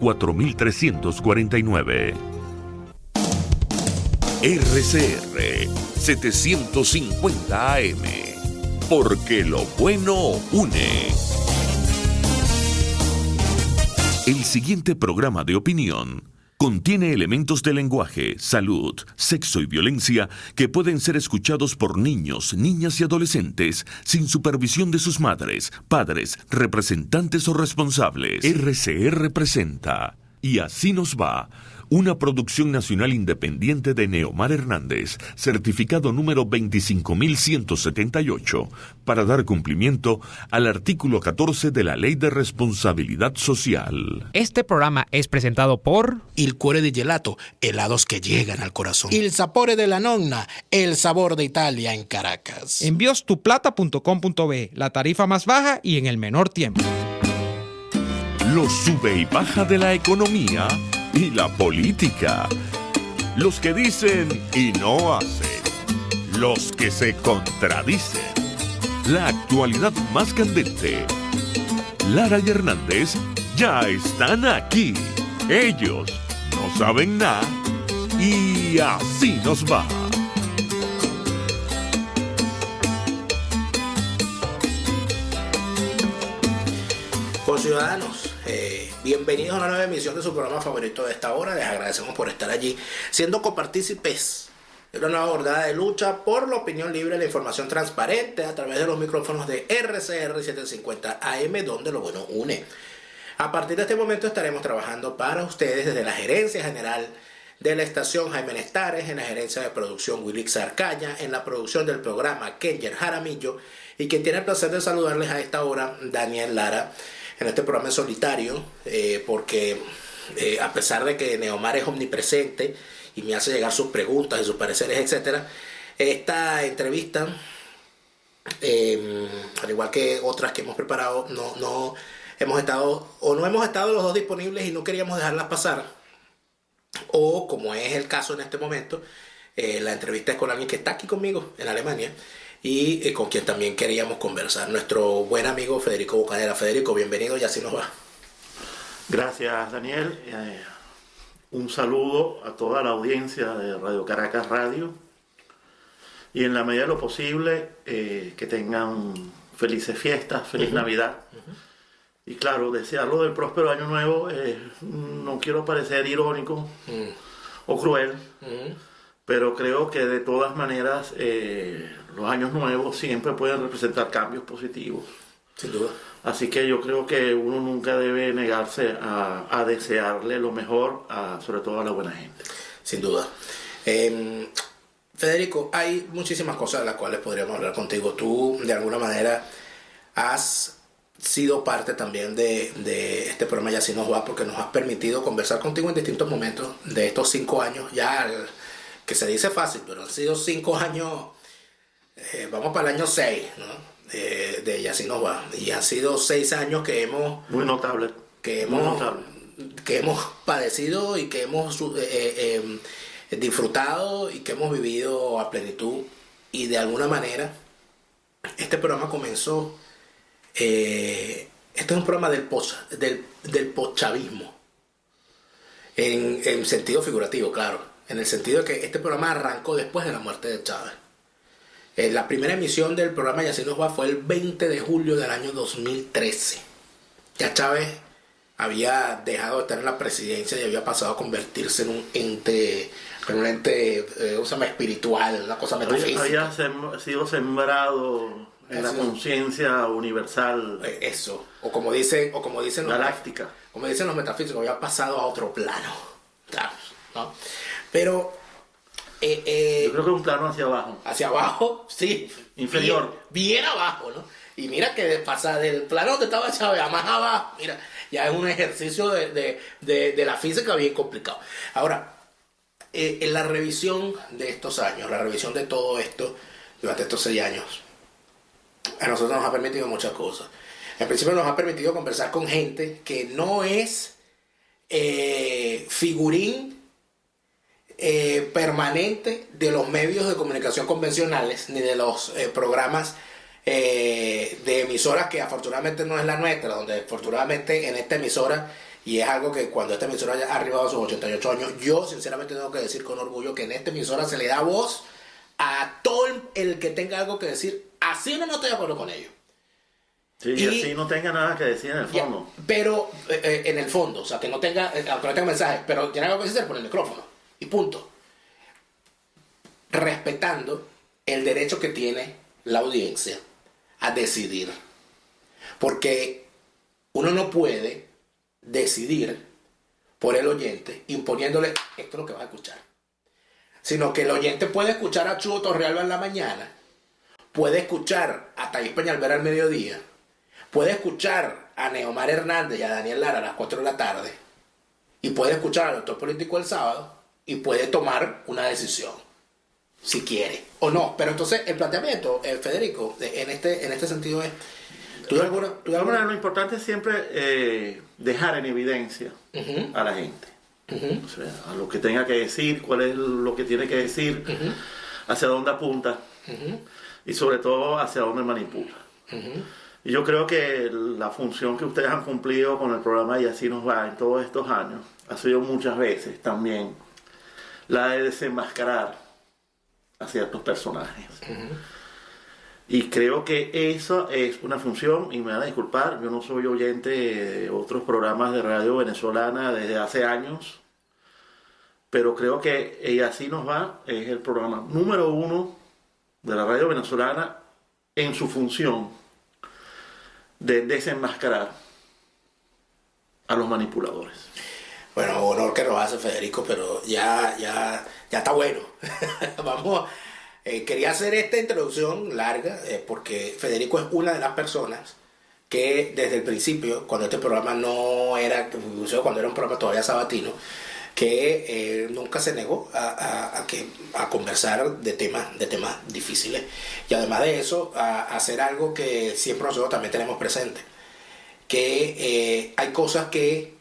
4349. RCR 750 AM, porque lo bueno une. El siguiente programa de opinión contiene elementos de lenguaje, salud, sexo y violencia que pueden ser escuchados por niños, niñas y adolescentes sin supervisión de sus madres, padres, representantes o responsables. RCR presenta Y Así Nos Va, una producción nacional independiente de Neomar Hernández, certificado número 25178, para dar cumplimiento al artículo 14 de la Ley de Responsabilidad Social. Este programa es presentado por Il Cuore di Gelato, helados que llegan al corazón. Il Sapore della Nonna, el sabor de Italia en Caracas. enviostuplata.com.be, la tarifa más baja y en el menor tiempo. Los sube y baja de la economía y la política. Los que dicen y no hacen. Los que se contradicen. La actualidad más candente. Lara y Hernández ya están aquí. Ellos no saben nada y así nos va. Ciudadanos, bienvenidos a una nueva emisión de su programa favorito de esta hora. Les agradecemos por estar allí, siendo copartícipes de una nueva jornada de lucha por la opinión libre y la información transparente a través de los micrófonos de RCR 750 AM, donde lo bueno une. A partir de este momento estaremos trabajando para ustedes desde la gerencia general de la estación Jaime Nestares, en la gerencia de producción Wilix Arcaña, en la producción del programa Kenyer Jaramillo, y quien tiene el placer de saludarles a esta hora, Daniel Lara, en este programa en solitario, porque a pesar de que Neomar es omnipresente y me hace llegar sus preguntas y sus pareceres, etc., esta entrevista, al igual que otras que hemos preparado, no hemos estado los dos disponibles y no queríamos dejarlas pasar, o como es el caso en este momento, la entrevista es con alguien que está aquí conmigo en Alemania, y con quien también queríamos conversar, nuestro buen amigo Federico Bocanera. Federico, bienvenido, y así nos va. Gracias, Daniel. Un saludo a toda la audiencia de Radio Caracas Radio, y en la medida de lo posible que tengan felices fiestas, feliz Navidad. Y claro, desearlo del próspero año nuevo. No quiero parecer irónico o cruel, pero creo que de todas maneras los años nuevos siempre pueden representar cambios positivos. Sin duda. Así que yo creo que uno nunca debe negarse a desearle lo mejor, sobre todo a la buena gente. Sin duda. Federico, hay muchísimas cosas de las cuales podríamos hablar contigo. Tú, de alguna manera, has sido parte también de este programa Y Así Nos Va, porque nos has permitido conversar contigo en distintos momentos de estos 5 años, que se dice fácil, pero han sido 5 años, vamos para el año 6, ¿no? De Y Así Nos Va, y han sido 6 años que hemos... Muy notable. Que hemos padecido y que hemos disfrutado y que hemos vivido a plenitud, y de alguna manera este programa comenzó... este es un programa del poschavismo, en sentido figurativo, claro, en el sentido de que este programa arrancó después de la muerte de Chávez. La primera emisión del programa Y Así Nos Va fue el 20 de julio del año 2013. Ya Chávez había dejado de estar en la presidencia y había pasado a convertirse en un ente espiritual, una cosa metafísica. Había sido sembrado en la conciencia universal. Eso. O como dicen galáctica. Como dicen los metafísicos, había pasado a otro plano. Claro, ¿no? Pero yo creo que un plano hacia abajo. Hacia abajo, sí. Inferior. Bien abajo, ¿no? Y mira que de pasar del plano donde estaba Chávez a más abajo, mira, ya es un ejercicio de la física bien complicado. Ahora, en la revisión de estos años, la revisión de todo esto durante estos 6 años, a nosotros nos ha permitido muchas cosas. En principio nos ha permitido conversar con gente que no es figurín permanente de los medios de comunicación convencionales, ni de los programas de emisoras que afortunadamente no es la nuestra, donde afortunadamente en esta emisora Y es algo que cuando esta emisora haya arribado a sus 88 años, yo sinceramente tengo que decir con orgullo que en esta emisora se le da voz a todo el que tenga algo que decir, así no estoy de acuerdo con ellos. Sí, y así no tenga nada que decir en el fondo. Pero en el fondo, o sea, que no tenga, aunque no tenga mensaje, pero tiene algo que decir por el micrófono. Y punto. Respetando el derecho que tiene la audiencia a decidir. Porque uno no puede decidir por el oyente imponiéndole esto es lo que vas a escuchar. Sino que el oyente puede escuchar a Chugo Torrealba en la mañana, puede escuchar a Thais Peñalver al mediodía, puede escuchar a Neomar Hernández y a Daniel Lara a las 4 de la tarde, y puede escuchar al doctor político el sábado, y puede tomar una decisión, si quiere o no. Pero entonces el planteamiento, Federico, en este sentido es, lo importante es siempre dejar en evidencia a la gente. O sea, a lo que tenga que decir, cuál es lo que tiene que decir, hacia dónde apunta y sobre todo hacia dónde manipula. Y yo creo que la función que ustedes han cumplido con el programa Y Así Nos Va en todos estos años ha sido muchas veces también la de desenmascarar a ciertos personajes. Y creo que eso es una función, y me van a disculpar, yo no soy oyente de otros programas de radio venezolana desde hace años, pero creo que Y Así Nos Va es el programa número 1 de la radio venezolana en su función de desenmascarar a los manipuladores. Bueno, honor que nos hace Federico, pero ya está bueno. Vamos. Quería hacer esta introducción larga porque Federico es una de las personas que desde el principio, cuando este programa no era, cuando era un programa todavía sabatino, que nunca se negó a conversar de temas difíciles, y además de eso a hacer algo que siempre nosotros también tenemos presente, que hay cosas que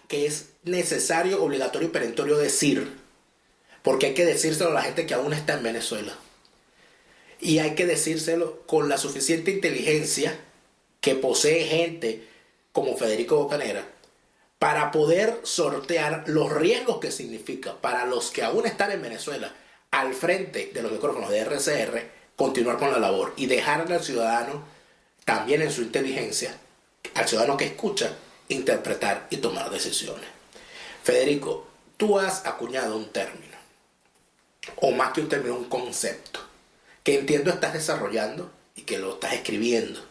es necesario, obligatorio y perentorio decir, porque hay que decírselo a la gente que aún está en Venezuela, y hay que decírselo con la suficiente inteligencia que posee gente como Federico Bocanera para poder sortear los riesgos que significa para los que aún están en Venezuela al frente de los micrófonos de RCR continuar con la labor y dejarle al ciudadano también en su inteligencia, al ciudadano que escucha, interpretar y tomar decisiones. Federico, tú has acuñado un término, o más que un término, un concepto, que entiendo estás desarrollando y que lo estás escribiendo,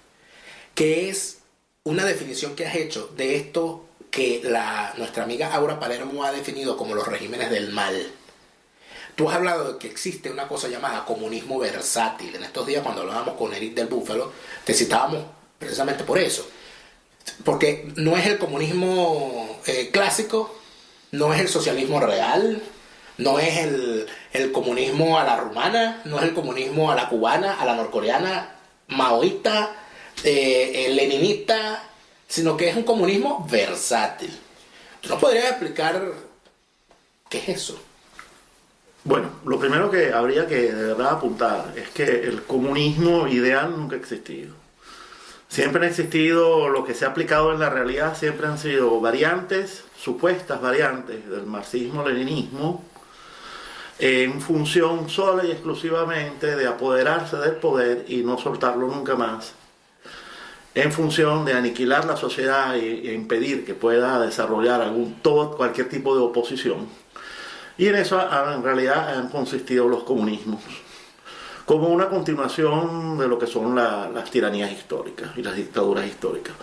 que es una definición que has hecho de esto que nuestra amiga Aura Palermo ha definido como los regímenes del mal. Tú has hablado de que existe una cosa llamada comunismo versátil. En estos días, cuando hablábamos con Eric del Búfalo, te citábamos precisamente por eso. Porque no es el comunismo clásico, no es el socialismo real, no es el comunismo a la rumana, no es el comunismo a la cubana, a la norcoreana, maoísta, leninista, sino que es un comunismo versátil. ¿Tú nos podrías explicar qué es eso? Bueno, lo primero que habría que de verdad apuntar es que el comunismo ideal nunca ha existido. Siempre han existido, lo que se ha aplicado en la realidad siempre han sido variantes, supuestas variantes del marxismo-leninismo, en función sola y exclusivamente de apoderarse del poder y no soltarlo nunca más, en función de aniquilar la sociedad e impedir que pueda desarrollar cualquier tipo de oposición. Y en eso en realidad han consistido los comunismos, como una continuación de lo que son las tiranías históricas y las dictaduras históricas.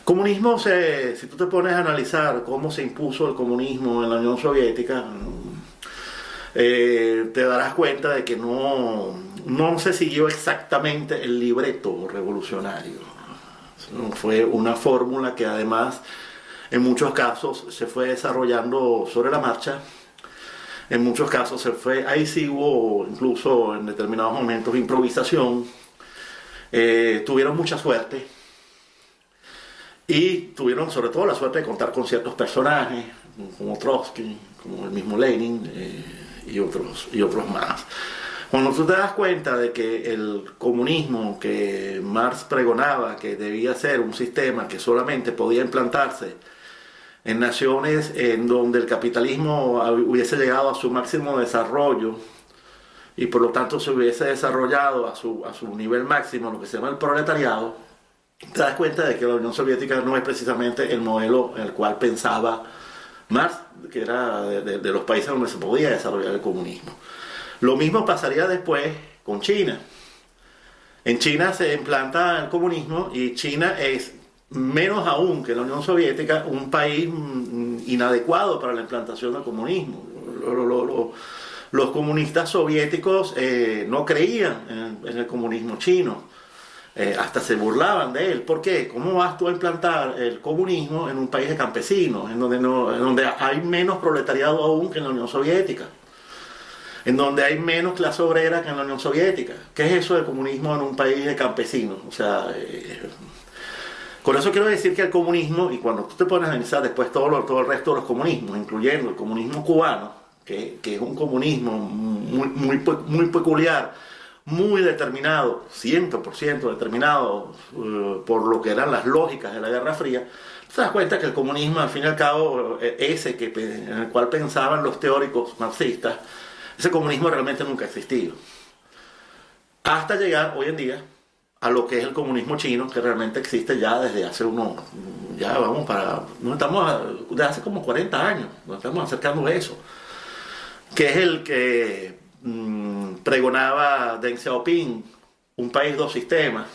Comunismo, si tú te pones a analizar cómo se impuso el comunismo en la Unión Soviética, te darás cuenta de que no se siguió exactamente el libreto revolucionario. Fue una fórmula que además en muchos casos se fue desarrollando sobre la marcha. En muchos casos ahí sí hubo incluso en determinados momentos improvisación. Tuvieron mucha suerte y tuvieron sobre todo la suerte de contar con ciertos personajes como Trotsky, como el mismo Lenin y otros más. Cuando tú te das cuenta de que el comunismo que Marx pregonaba, que debía ser un sistema que solamente podía implantarse en naciones en donde el capitalismo hubiese llegado a su máximo desarrollo y por lo tanto se hubiese desarrollado a su nivel máximo, lo que se llama el proletariado, te das cuenta de que la Unión Soviética no es precisamente el modelo en el cual pensaba Marx, que era de los países donde se podía desarrollar el comunismo. Lo mismo pasaría después con China. En China se implanta el comunismo y China es, menos aún que la Unión Soviética, un país inadecuado para la implantación del comunismo. Los comunistas soviéticos no creían en el comunismo chino, hasta se burlaban de él. ¿Por qué? ¿Cómo vas tú a implantar el comunismo en un país de campesinos, en donde hay menos proletariado aún que en la Unión Soviética? En donde hay menos clase obrera que en la Unión Soviética. ¿Qué es eso del comunismo en un país de campesinos? O sea, con eso quiero decir que el comunismo, y cuando tú te pones a analizar después todo el resto de los comunismos, incluyendo el comunismo cubano, que es un comunismo muy peculiar, muy determinado, 100% determinado por lo que eran las lógicas de la Guerra Fría, te das cuenta que el comunismo, al fin y al cabo, en el cual pensaban los teóricos marxistas, ese comunismo realmente nunca ha existido. Hasta llegar hoy en día a lo que es el comunismo chino, que realmente existe ya desde hace desde hace como 40 años, nos estamos acercando a eso, que es el que pregonaba Deng Xiaoping, un país, dos sistemas.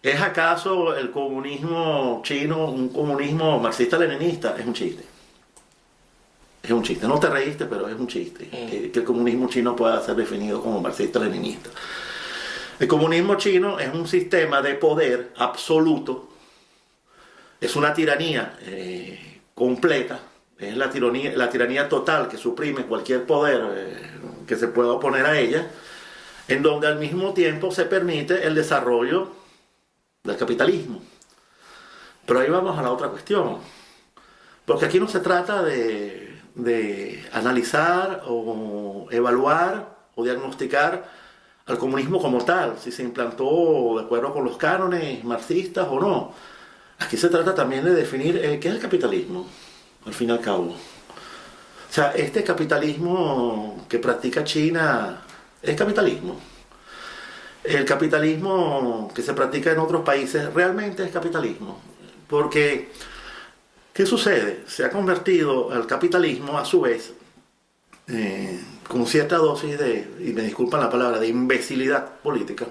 ¿Es acaso el comunismo chino un comunismo marxista-leninista? Es un chiste. Es un chiste. No te reíste, pero es un chiste. Que el comunismo chino pueda ser definido como marxista-leninista. El comunismo chino es un sistema de poder absoluto. Es una tiranía completa. Es la tiranía total que suprime cualquier poder que se pueda oponer a ella, en donde al mismo tiempo se permite el desarrollo del capitalismo. Pero ahí vamos a la otra cuestión. Porque aquí no se trata de analizar o evaluar o diagnosticar al comunismo como tal, si se implantó de acuerdo con los cánones marxistas o no. Aquí se trata también de definir qué es el capitalismo, al fin y al cabo. O sea, este capitalismo que practica China es capitalismo. El capitalismo que se practica en otros países realmente es capitalismo. Porque, ¿qué sucede? Se ha convertido el capitalismo, a su vez, con cierta dosis y me disculpan la palabra, de imbecilidad política,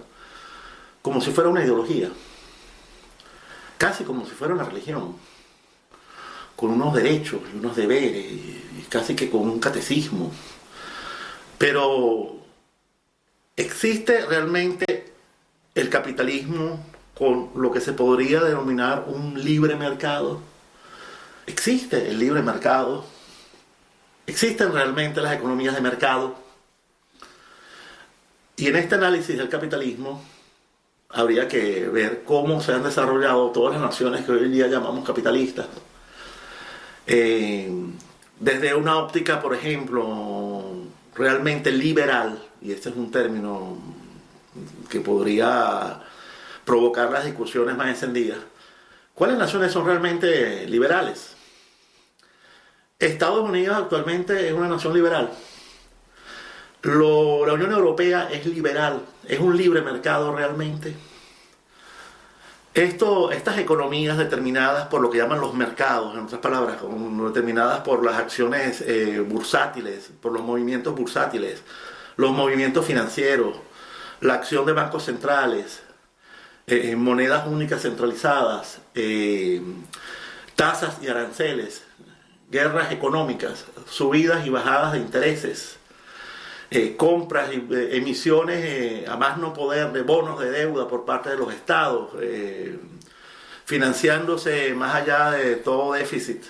como si fuera una ideología. Casi como si fuera una religión, con unos derechos y unos deberes, y casi que con un catecismo. Pero ¿existe realmente el capitalismo con lo que se podría denominar un libre mercado? ¿Existe el libre mercado? ¿Existen realmente las economías de mercado? Y en este análisis del capitalismo habría que ver cómo se han desarrollado todas las naciones que hoy en día llamamos capitalistas. Desde una óptica, por ejemplo, realmente liberal, y este es un término que podría provocar las discusiones más encendidas, ¿cuáles naciones son realmente liberales? Estados Unidos actualmente es una nación liberal. La Unión Europea es liberal, es un libre mercado realmente. Estas economías determinadas por lo que llaman los mercados, en otras palabras, determinadas por las acciones bursátiles, por los movimientos bursátiles, los movimientos financieros, la acción de bancos centrales, monedas únicas centralizadas, tasas y aranceles, guerras económicas, subidas y bajadas de intereses, compras y emisiones a más no poder de bonos de deuda por parte de los estados, financiándose más allá de todo déficit,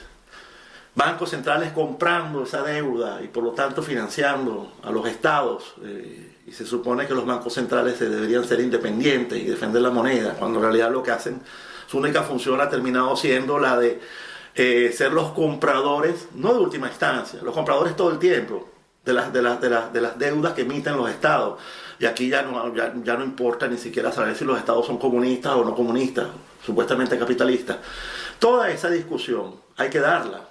bancos centrales comprando esa deuda y por lo tanto financiando a los estados, y se supone que los bancos centrales deberían ser independientes y defender la moneda, cuando en realidad lo que hacen, su única función ha terminado siendo la de ser los compradores, no de última instancia, los compradores todo el tiempo, de las deudas que emiten los estados. Y aquí ya no importa ni siquiera saber si los estados son comunistas o no comunistas, supuestamente capitalistas. Toda esa discusión hay que darla.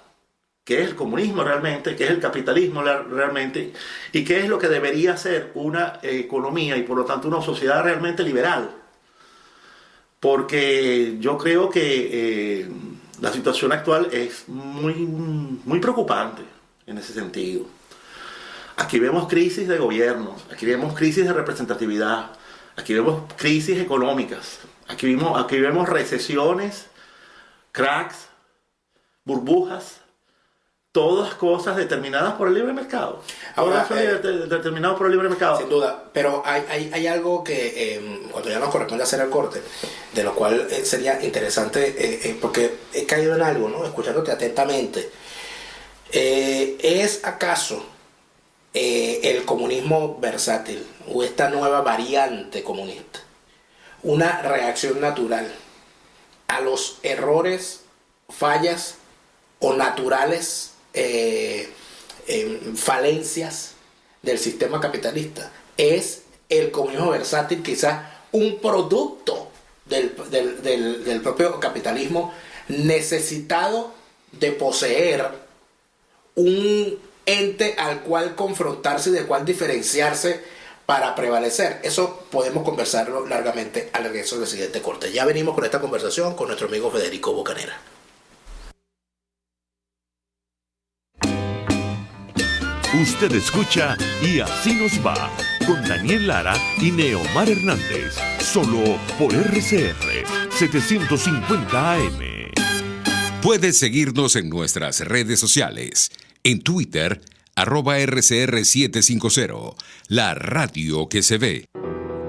¿Qué es el comunismo realmente? ¿Qué es el capitalismo realmente? ¿Y qué es lo que debería ser una economía y por lo tanto una sociedad realmente liberal? Porque yo creo que la situación actual es muy preocupante en ese sentido. Aquí vemos crisis de gobiernos, aquí vemos crisis de representatividad, aquí vemos crisis económicas, aquí vemos recesiones, cracks, burbujas, todas cosas determinadas por el libre mercado. Ahora, determinado por el libre mercado. Sin duda, pero hay algo que cuando ya nos corresponde hacer el corte, de lo cual sería interesante, porque he caído en algo, ¿no? Escuchándote atentamente. ¿Es acaso el comunismo versátil o esta nueva variante comunista una reacción natural a los errores, fallas o naturales falencias del sistema capitalista? ¿Es el comunismo versátil quizás un producto del propio capitalismo necesitado de poseer un ente al cual confrontarse y del cual diferenciarse para prevalecer? Eso podemos conversarlo largamente al regreso del siguiente corte. Ya venimos con esta conversación con nuestro amigo Federico Bocanera. Usted escucha Y Así Nos Va, con Daniel Lara y Neomar Hernández, solo por RCR 750 AM. Puedes seguirnos en nuestras redes sociales. En Twitter, @RCR750, la radio que se ve.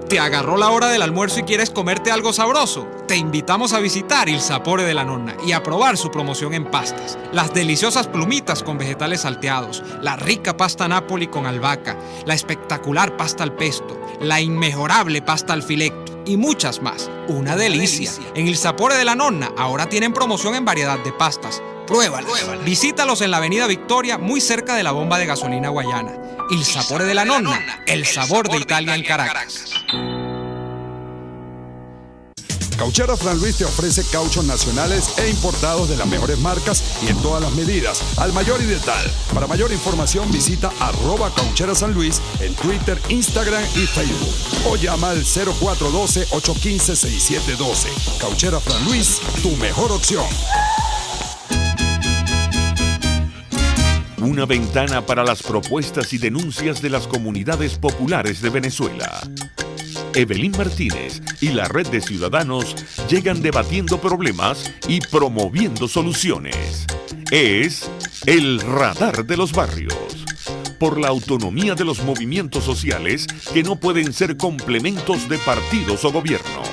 ¿Te agarró la hora del almuerzo y quieres comerte algo sabroso? Te invitamos a visitar Il Sapore della Nonna y a probar su promoción en pastas. Las deliciosas plumitas con vegetales salteados, la rica pasta Napoli con albahaca, la espectacular pasta al pesto, la inmejorable pasta al filetto y muchas más. Una delicia. En Il Sapore della Nonna ahora tienen promoción en variedad de pastas. Pruébalos. Visítalos en la avenida Victoria, muy cerca de la bomba de gasolina Guayana. Il Sapore della Nonna, el sabor de Italia en Caracas. Cauchera Fran Luis te ofrece cauchos nacionales e importados de las mejores marcas y en todas las medidas, al mayor y de tal. Para mayor información visita @Cauchera San Luis en Twitter, Instagram y Facebook. O llama al 0412-815-6712. Cauchera Fran Luis, tu mejor opción. Una ventana para las propuestas y denuncias de las comunidades populares de Venezuela. Evelyn Martínez y la Red de Ciudadanos llegan debatiendo problemas y promoviendo soluciones. Es el Radar de los Barrios. Por la autonomía de los movimientos sociales que no pueden ser complementos de partidos o gobiernos.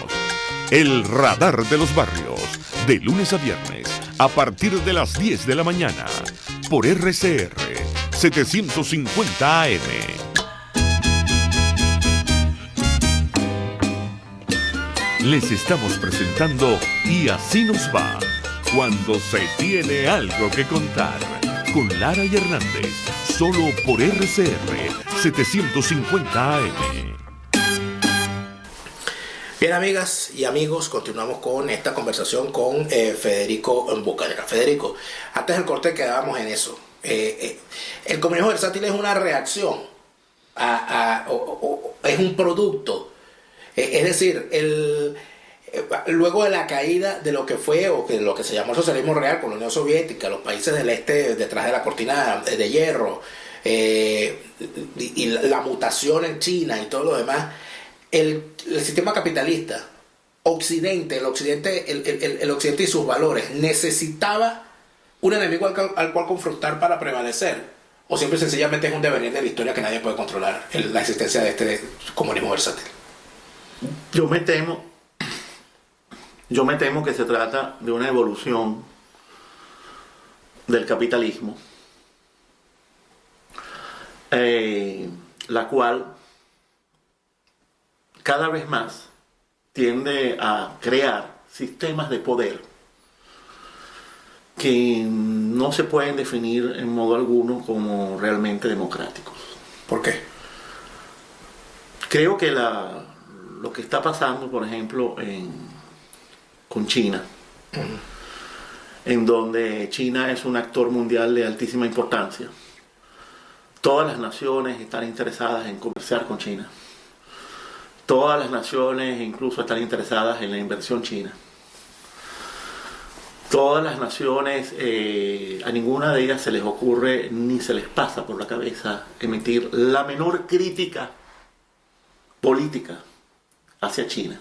El Radar de los Barrios, de lunes a viernes, a partir de las 10 de la mañana, por RCR 750 AM. Les estamos presentando Y Así Nos Va, cuando se tiene algo que contar, con Lara y Hernández, solo por RCR 750 AM. Bien, amigas y amigos, continuamos con esta conversación con Federico Bocanera. Federico, antes del corte quedábamos en eso. El comunismo versátil es una reacción, es un producto. Es decir, luego de la caída de lo que fue o de lo que se llamó el socialismo real con la Unión Soviética, los países del este detrás de la cortina de hierro, y la mutación en China y todo lo demás, el sistema capitalista, el occidente y sus valores, necesitaba un enemigo al cual confrontar para prevalecer, o siempre sencillamente es un devenir de la historia que nadie puede controlar, la existencia de este comunismo versátil. Yo me temo que se trata de una evolución del capitalismo, la cual cada vez más tiende a crear sistemas de poder que no se pueden definir en modo alguno como realmente democráticos. ¿Por qué? Creo que lo que está pasando, por ejemplo, con China, en donde China es un actor mundial de altísima importancia. Todas las naciones están interesadas en comerciar con China. Todas las naciones incluso están interesadas en la inversión china. Todas las naciones, a ninguna de ellas se les ocurre ni se les pasa por la cabeza emitir la menor crítica política hacia China.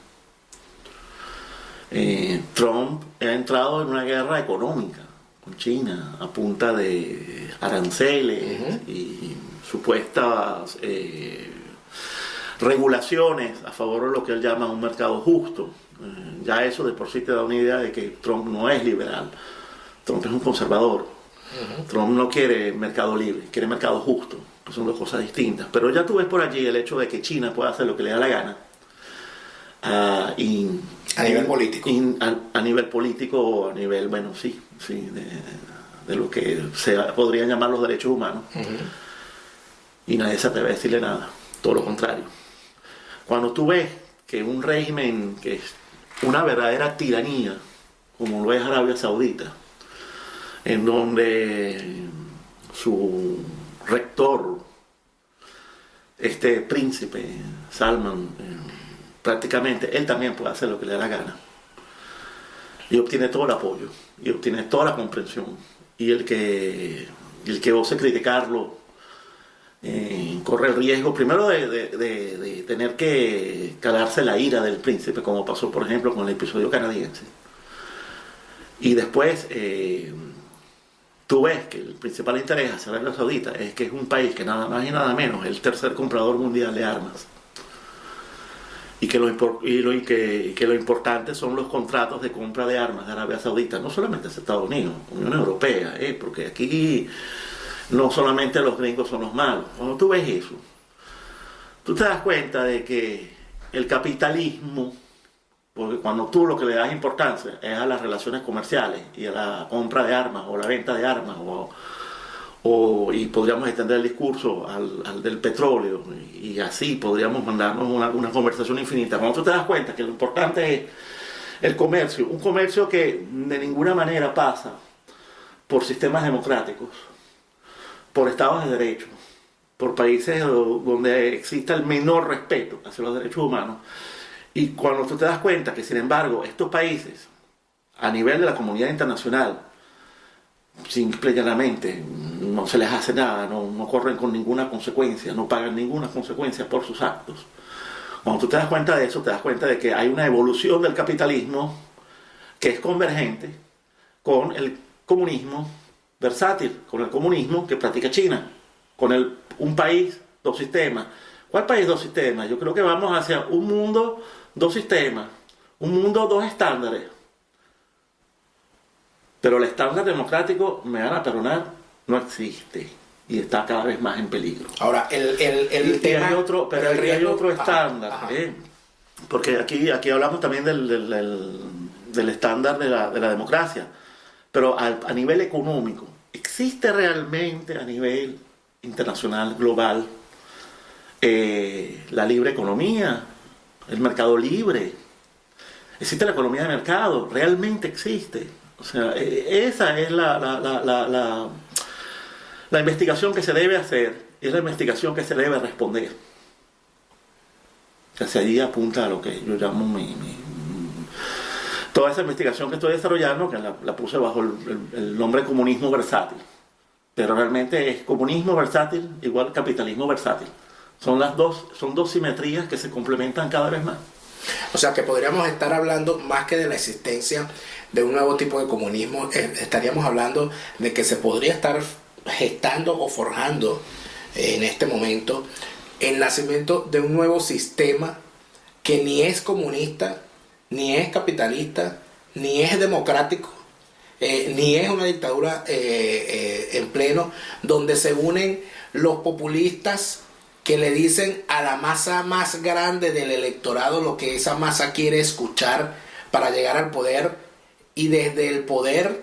Trump ha entrado en una guerra económica con China a punta de aranceles y supuestas regulaciones a favor de lo que él llama un mercado justo. Ya eso de por sí te da una idea de que Trump no es liberal. Trump es un conservador. Trump no quiere mercado libre, quiere mercado justo, que son dos cosas distintas. Pero ya tú ves por allí el hecho de que China pueda hacer lo que le da la gana. A nivel político. A nivel político, a nivel, bueno, sí, de lo que se podrían llamar los derechos humanos. Y nadie se atreve a decirle nada, todo lo contrario. Cuando tú ves que un régimen que es una verdadera tiranía, como lo es Arabia Saudita, en donde su rector, este príncipe Salman, prácticamente él también puede hacer lo que le da la gana y obtiene todo el apoyo y obtiene toda la comprensión, y el que ose criticarlo corre el riesgo primero de tener que calarse la ira del príncipe, como pasó por ejemplo con el episodio canadiense, y después tú ves que el principal interés hacia Arabia Saudita es que es un país que nada más y nada menos es el tercer comprador mundial de armas, y que lo importante son los contratos de compra de armas de Arabia Saudita, no solamente de Estados Unidos, Unión Europea, porque aquí no solamente los gringos son los malos. Cuando tú ves eso, tú te das cuenta de que el capitalismo, porque cuando tú lo que le das importancia es a las relaciones comerciales y a la compra de armas o la venta de armas, y podríamos extender el discurso al del petróleo, y así podríamos mandarnos una conversación infinita. Cuando tú te das cuenta que lo importante es el comercio, un comercio que de ninguna manera pasa por sistemas democráticos, por estados de derecho, por países donde exista el menor respeto hacia los derechos humanos, y cuando tú te das cuenta que sin embargo estos países a nivel de la comunidad internacional simple y llanamente no se les hace nada, no corren con ninguna consecuencia, no pagan ninguna consecuencia por sus actos. Cuando tú te das cuenta de eso, te das cuenta de que hay una evolución del capitalismo que es convergente con el comunismo versátil, con el comunismo que practica China, con un país, dos sistemas. ¿Cuál país, dos sistemas? Yo creo que vamos hacia un mundo, dos sistemas, un mundo, dos estándares. Pero el estándar democrático, me van a perdonar, no existe y está cada vez más en peligro. Ahora, el tema... Hay otro estándar, porque aquí hablamos también del estándar de la democracia, pero a nivel económico, ¿existe realmente a nivel internacional, global, la libre economía, el mercado libre? ¿Existe la economía de mercado? ¿Realmente existe? O sea, esa es la investigación que se debe hacer, es la investigación que se debe responder. Hacia allí apunta a lo que yo llamo toda esa investigación que estoy desarrollando, que la puse bajo el nombre comunismo versátil. Pero realmente es comunismo versátil igual capitalismo versátil. Son dos simetrías que se complementan cada vez más. O sea que podríamos estar hablando más que de la existencia de un nuevo tipo de comunismo, estaríamos hablando de que se podría estar gestando o forjando en este momento el nacimiento de un nuevo sistema que ni es comunista, ni es capitalista, ni es democrático, ni es una dictadura en pleno, donde se unen los populistas que le dicen a la masa más grande del electorado lo que esa masa quiere escuchar para llegar al poder, y desde el poder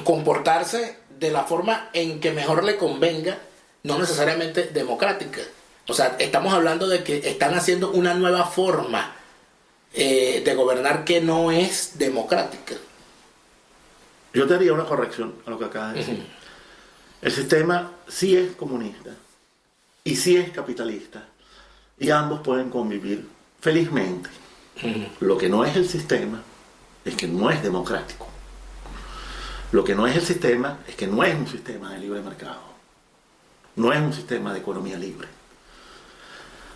comportarse de la forma en que mejor le convenga, no necesariamente democrática. O sea, estamos hablando de que están haciendo una nueva forma de gobernar que no es democrática. Yo te haría una corrección a lo que acabas de decir. El sistema sí es comunista y sí es capitalista, y ambos pueden convivir felizmente. Lo que no es el sistema es que no es democrático. Lo que no es el sistema es que no es un sistema de libre mercado. No es un sistema de economía libre.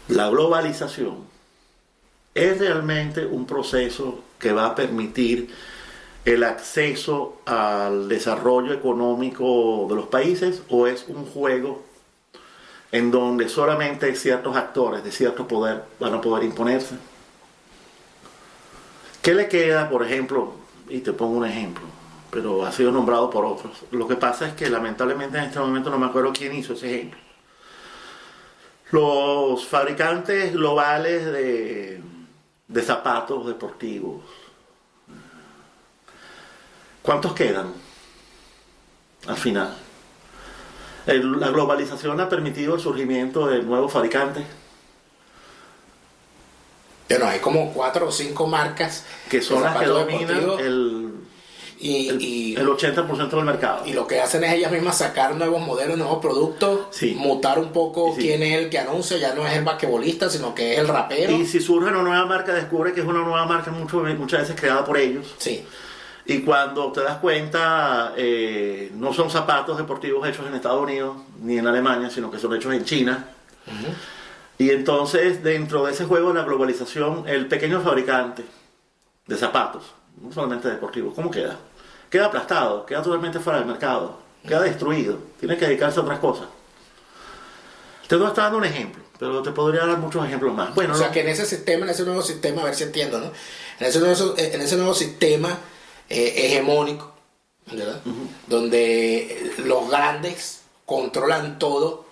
La globalización es realmente un proceso que va a permitir el acceso al desarrollo económico de los países, o es un juego en donde solamente ciertos actores de cierto poder van a poder imponerse. ¿Qué le queda, por ejemplo? Y te pongo un ejemplo, pero ha sido nombrado por otros. Lo que pasa es que lamentablemente en este momento no me acuerdo quién hizo ese ejemplo. Los fabricantes globales de zapatos deportivos, ¿cuántos quedan al final? La globalización ha permitido el surgimiento de nuevos fabricantes. Bueno, hay como 4 o 5 marcas que son las que dominan el 80% del mercado. Y lo que hacen es ellas mismas sacar nuevos modelos, nuevos productos, sí, mutar un poco sí, quién es el que anuncia, ya no es el basquetbolista, sino que es el rapero. Y si surge una nueva marca, descubre que es una nueva marca muchas veces creada por ellos. Sí. Y cuando te das cuenta, no son zapatos deportivos hechos en Estados Unidos ni en Alemania, sino que son hechos en China. Y entonces, dentro de ese juego de la globalización, el pequeño fabricante de zapatos, no solamente deportivos, ¿cómo queda? Queda aplastado, queda totalmente fuera del mercado, queda destruido, tiene que dedicarse a otras cosas. Te estoy dando un ejemplo, pero te podría dar muchos ejemplos más. Bueno, o sea, que en ese sistema, en ese nuevo sistema, a ver si entiendo, ¿no? En ese nuevo sistema hegemónico, ¿verdad? Donde los grandes controlan todo,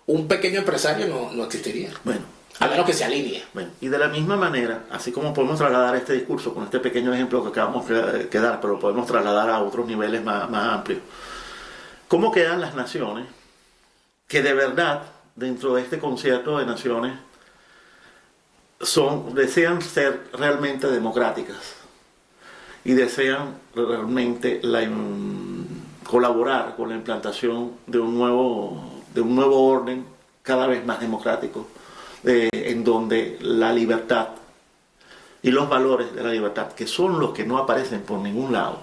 un pequeño empresario no existiría. Bueno, a menos que se alinee. Bueno, y de la misma manera, así como podemos trasladar este discurso con este pequeño ejemplo que acabamos de dar, pero lo podemos trasladar a otros niveles más amplios. ¿Cómo quedan las naciones que de verdad, dentro de este concierto de naciones, desean ser realmente democráticas y desean realmente colaborar con la implantación de un nuevo orden cada vez más democrático, en donde la libertad y los valores de la libertad, que son los que no aparecen por ningún lado,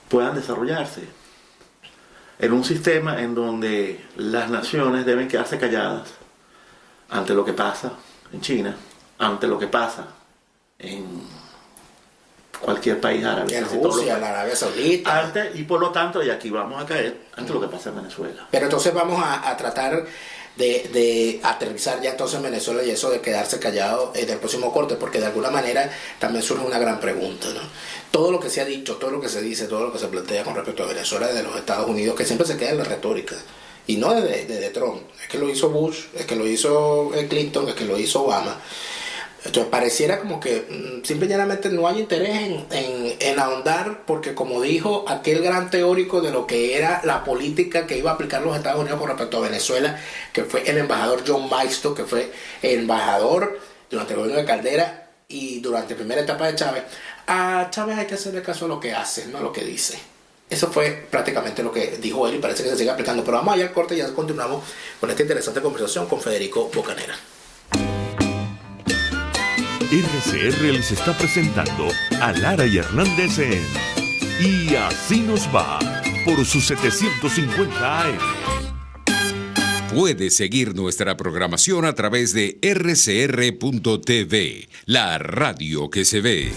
puedan desarrollarse en un sistema en donde las naciones deben quedarse calladas ante lo que pasa en China, ante lo que pasa en cualquier país árabe, en Rusia, en Arabia Saudita, y por lo tanto, y aquí vamos a caer ante lo que pasa en Venezuela. Pero entonces vamos a tratar de aterrizar ya entonces en Venezuela y eso de quedarse callado en el próximo corte, porque de alguna manera también surge una gran pregunta, ¿no? Todo lo que se ha dicho, todo lo que se dice, todo lo que se plantea con respecto a Venezuela de los Estados Unidos, que siempre se queda en la retórica, y no de Trump, es que lo hizo Bush, es que lo hizo Clinton, es que lo hizo Obama. Entonces pareciera como que simple y llanamente no hay interés en ahondar, porque como dijo aquel gran teórico de lo que era la política que iba a aplicar los Estados Unidos con respecto a Venezuela, que fue el embajador John Maisto, que fue embajador durante el gobierno de Caldera y durante la primera etapa de Chávez, a Chávez hay que hacerle caso a lo que hace, no a lo que dice. Eso fue prácticamente lo que dijo él y parece que se sigue aplicando. Pero vamos allá al corte y ya continuamos con esta interesante conversación con Federico Bocanera. RCR les está presentando a Lara y Hernández en Y Así Nos Va por sus 750 AM. Puede seguir nuestra programación a través de rcr.tv, la radio que se ve.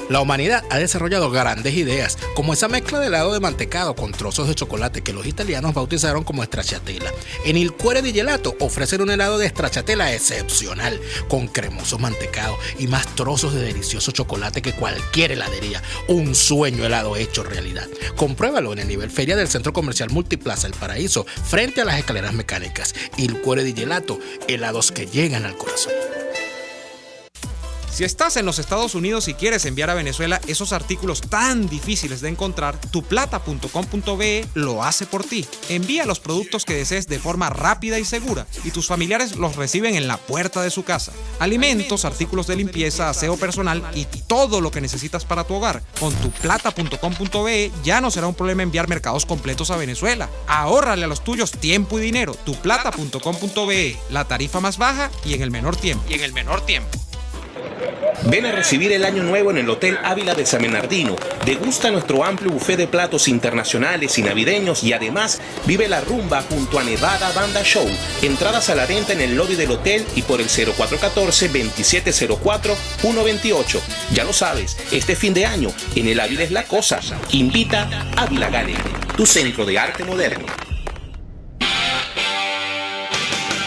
La humanidad ha desarrollado grandes ideas, como esa mezcla de helado de mantecado con trozos de chocolate que los italianos bautizaron como stracciatella. En Il Cuore di Gelato ofrecen un helado de stracciatella excepcional, con cremoso mantecado y más trozos de delicioso chocolate que cualquier heladería. Un sueño helado hecho realidad. Compruébalo en el nivel feria del Centro Comercial Multiplaza El Paraíso, frente a las escaleras mecánicas. Il Cuore di Gelato, helados que llegan al corazón. Si estás en los Estados Unidos y quieres enviar a Venezuela esos artículos tan difíciles de encontrar, tuplata.com.be lo hace por ti. Envía los productos que desees de forma rápida y segura y tus familiares los reciben en la puerta de su casa. Alimentos, artículos de limpieza, aseo personal y todo lo que necesitas para tu hogar. Con tuplata.com.be ya no será un problema enviar mercados completos a Venezuela. Ahórrale a los tuyos tiempo y dinero. Tuplata.com.be, la tarifa más baja y en el menor tiempo. Ven a recibir el año nuevo en el Hotel Ávila de San Bernardino. Degusta nuestro amplio buffet de platos internacionales y navideños y además vive la rumba junto a Nevada Banda Show. Entradas a la venta en el lobby del hotel y por el 0414-2704-128. Ya lo sabes, este fin de año en el Ávila es la cosa. Invita Ávila Gallery, tu centro de arte moderno.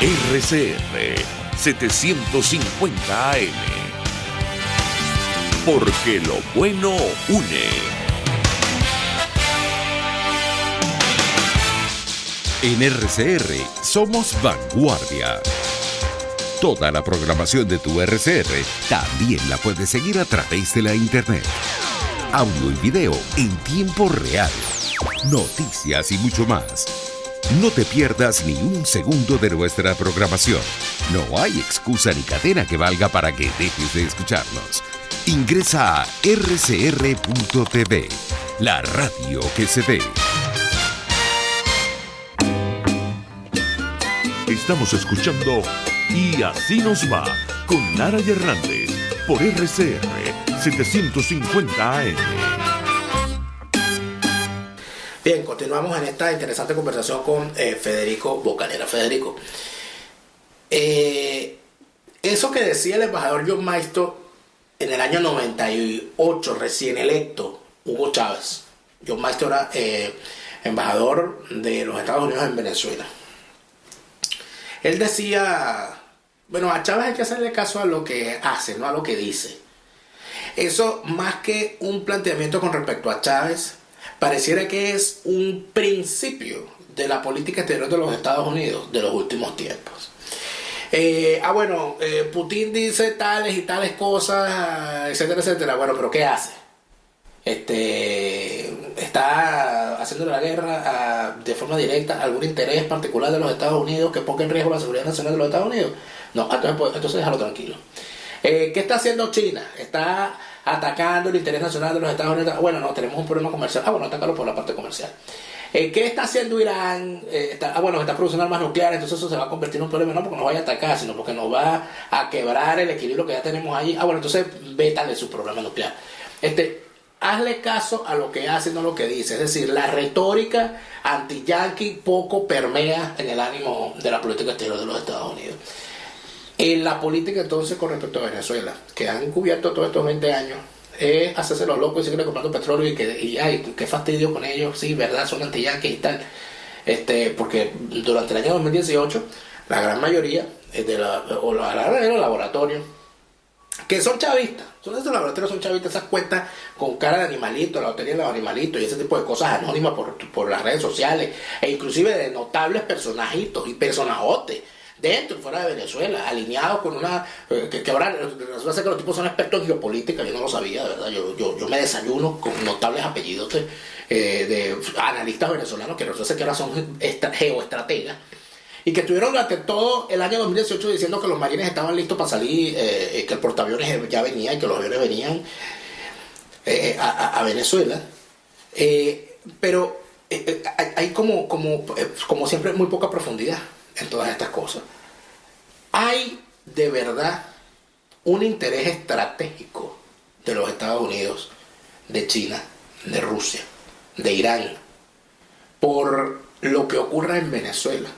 RCR 750 AM. Porque lo bueno une. En RCR somos vanguardia. Toda la programación de tu RCR también la puedes seguir a través de la internet. Audio y video en tiempo real. Noticias y mucho más. No te pierdas ni un segundo de nuestra programación. No hay excusa ni cadena que valga para que dejes de escucharnos. Ingresa a rcr.tv, la radio que se ve. Estamos escuchando Y Así Nos Va con Nara y Hernández por RCR 750 AM. Bien, continuamos en esta interesante conversación con Federico Bocanera. Federico, eso que decía el embajador John Maisto en el año 98, recién electo, Hugo Chávez. John Maisto era embajador de los Estados Unidos en Venezuela. Él decía, bueno, a Chávez hay que hacerle caso a lo que hace, no a lo que dice. Eso, más que un planteamiento con respecto a Chávez, pareciera que es un principio de la política exterior de los Estados Unidos de los últimos tiempos. Putin dice tales y tales cosas, etcétera, etcétera. Bueno, pero ¿qué hace? Está haciendo la guerra de forma directa a algún interés particular de los Estados Unidos que ponga en riesgo la seguridad nacional de los Estados Unidos. No, entonces déjalo tranquilo. ¿Qué está haciendo China? Está atacando el interés nacional de los Estados Unidos. Bueno, no, tenemos un problema comercial. Atácalo por la parte comercial. ¿Qué está haciendo Irán? Está produciendo armas nucleares, entonces eso se va a convertir en un problema, no porque nos vaya a atacar, sino porque nos va a quebrar el equilibrio que ya tenemos allí. Entonces vétale su problema nuclear. Hazle caso a lo que hace, no a lo que dice. Es decir, la retórica anti-yanqui poco permea en el ánimo de la política exterior de los Estados Unidos. En la política entonces con respecto a Venezuela, que han cubierto todos estos 20 años, es hacerse los locos y seguir comprando petróleo y qué fastidio con ellos, sí, verdad, son anti-yanquis y tal. Porque durante el año 2018 la gran mayoría de los laboratorios que son chavistas, esos laboratorios son chavistas, esas cuentas con cara de animalito, la lotería de los animalitos y ese tipo de cosas anónimas por las redes sociales e inclusive de notables personajitos y personajotes dentro y fuera de Venezuela, alineados con una que ahora resulta ser que los tipos son expertos en geopolítica. Yo no lo sabía, de verdad. Yo me desayuno con notables apellidos de analistas venezolanos que resulta ser que ahora son geoestrategas y que estuvieron durante todo el año 2018 diciendo que los marines estaban listos para salir, que el portaaviones ya venía y que los aviones venían a Venezuela. Pero hay como siempre muy poca profundidad en todas estas cosas. Hay de verdad un interés estratégico de los Estados Unidos, de China, de Rusia, de Irán, por lo que ocurra en Venezuela.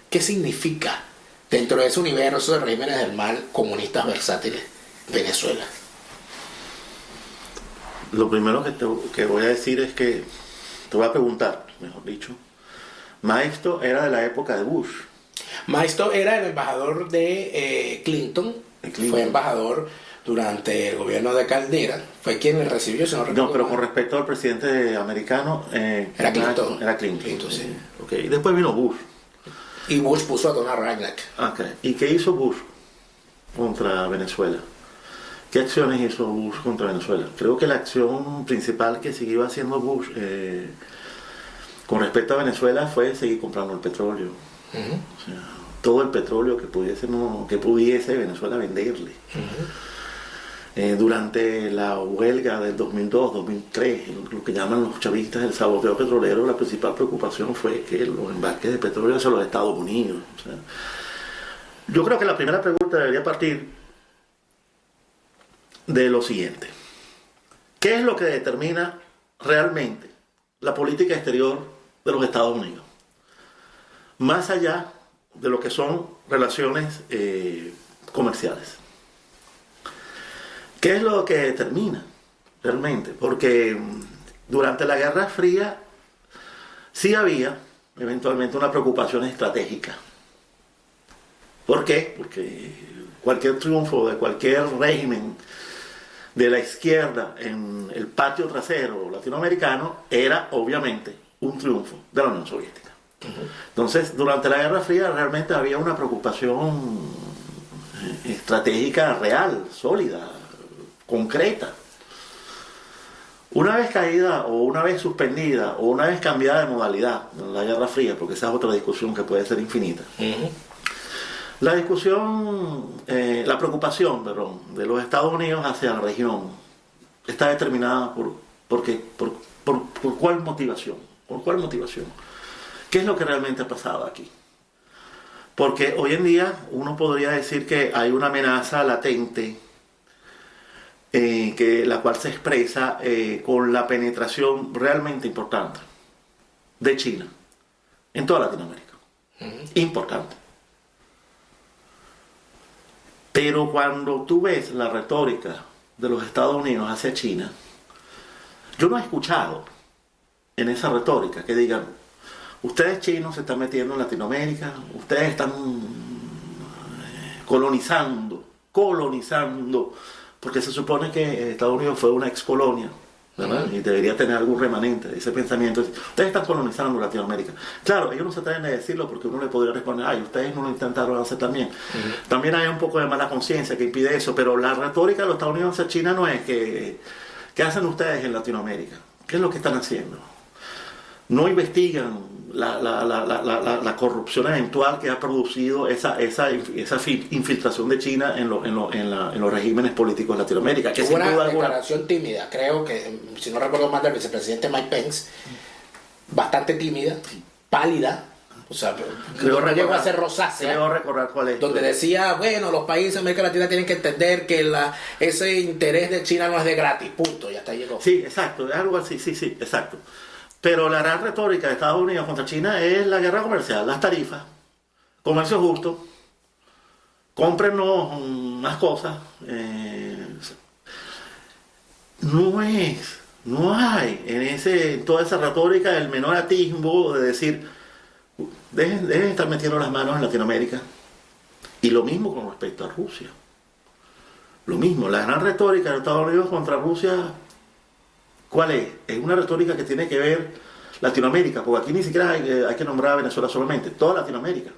¿Qué significa dentro de ese universo de regímenes del mal comunistas versátiles Venezuela? Lo primero que voy a decir es que te voy a preguntar, mejor dicho, Maisto era de la época de Bush. Maisto era el embajador de Clinton. Fue embajador durante el gobierno de Caldera, fue quien le recibió, si no recuerdo. No, pero con respecto al presidente americano, era Clinton. Era Clinton. Clinton, sí. Okay. Y después vino Bush. Y Bush puso a Donald Reagan. Okay. ¿Y qué hizo Bush contra Venezuela? ¿Qué acciones hizo Bush contra Venezuela? Creo que la acción principal que siguió haciendo Bush con respecto a Venezuela fue seguir comprando el petróleo. O sea, todo el petróleo que pudiese Venezuela venderle. Durante la huelga del 2002-2003, lo que llaman los chavistas el saboteo petrolero, la principal preocupación fue que los embarques de petróleo hacia los Estados Unidos. O sea, yo creo que la primera pregunta debería partir de lo siguiente: ¿qué es lo que determina realmente la política exterior de los Estados Unidos? Más allá de lo que son relaciones comerciales. ¿Qué es lo que determina realmente? Porque durante la Guerra Fría sí había eventualmente una preocupación estratégica. ¿Por qué? Porque cualquier triunfo de cualquier régimen de la izquierda en el patio trasero latinoamericano era obviamente un triunfo de la Unión Soviética. Entonces, durante la Guerra Fría realmente había una preocupación estratégica real, sólida, concreta. Una vez caída o una vez suspendida o una vez cambiada de modalidad en la Guerra Fría, porque esa es otra discusión que puede ser infinita, la preocupación de los Estados Unidos hacia la región está determinada por cuál motivación. ¿Por cuál motivación? ¿Qué es lo que realmente ha pasado aquí? Porque hoy en día uno podría decir que hay una amenaza latente, la cual se expresa con la penetración realmente importante de China en toda Latinoamérica. Importante. Pero cuando tú ves la retórica de los Estados Unidos hacia China, yo no he escuchado en esa retórica que digan: ustedes chinos se están metiendo en Latinoamérica, ustedes están colonizando, porque se supone que Estados Unidos fue una ex colonia, ¿verdad? Y debería tener algún remanente de ese pensamiento. Ustedes están colonizando Latinoamérica. Claro, ellos no se atreven a decirlo porque uno le podría responder: ay, ustedes no lo intentaron hacer también. También hay un poco de mala conciencia que impide eso, pero la retórica de los Estados Unidos hacia China no es ¿qué hacen ustedes en Latinoamérica? ¿Qué es lo que están haciendo? No investigan la corrupción eventual que ha producido esa infiltración de China en los regímenes políticos de Latinoamérica. Que hubo una declaración tímida, creo que, si no recuerdo mal, del vicepresidente Mike Pence, bastante tímida, pálida, o sea, no llegó a ser rosácea. Creo recordar cuál es. Donde decía, bueno, los países de América Latina tienen que entender que ese interés de China no es de gratis, punto, y hasta ahí llegó. Sí, exacto, es algo así, sí, exacto. Pero la gran retórica de Estados Unidos contra China es la guerra comercial, las tarifas, comercio justo, cómprenos más cosas. No hay en toda esa retórica el menor atisbo de decir: dejen de estar metiendo las manos en Latinoamérica. Y lo mismo con respecto a Rusia. Lo mismo, la gran retórica de Estados Unidos contra Rusia, ¿cuál es? Es una retórica que tiene que ver Latinoamérica, porque aquí ni siquiera hay que nombrar a Venezuela solamente, toda Latinoamérica.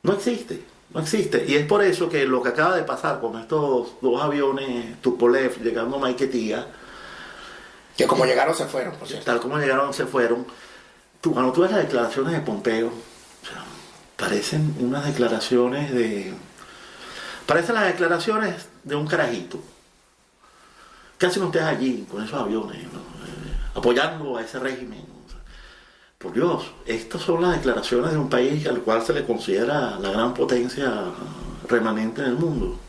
No existe. Y es por eso que lo que acaba de pasar con estos dos aviones Tupolev llegando a Maiquetía, que como llegaron se fueron, por cierto. Tal como llegaron se fueron. Cuando tú ves las declaraciones de Pompeo, o sea, parecen unas declaraciones parecen las declaraciones de un carajito. ¿Qué hacen ustedes allí con esos aviones, ¿no? Apoyando a ese régimen? O sea, por Dios, estas son las declaraciones de un país al cual se le considera la gran potencia remanente en el mundo.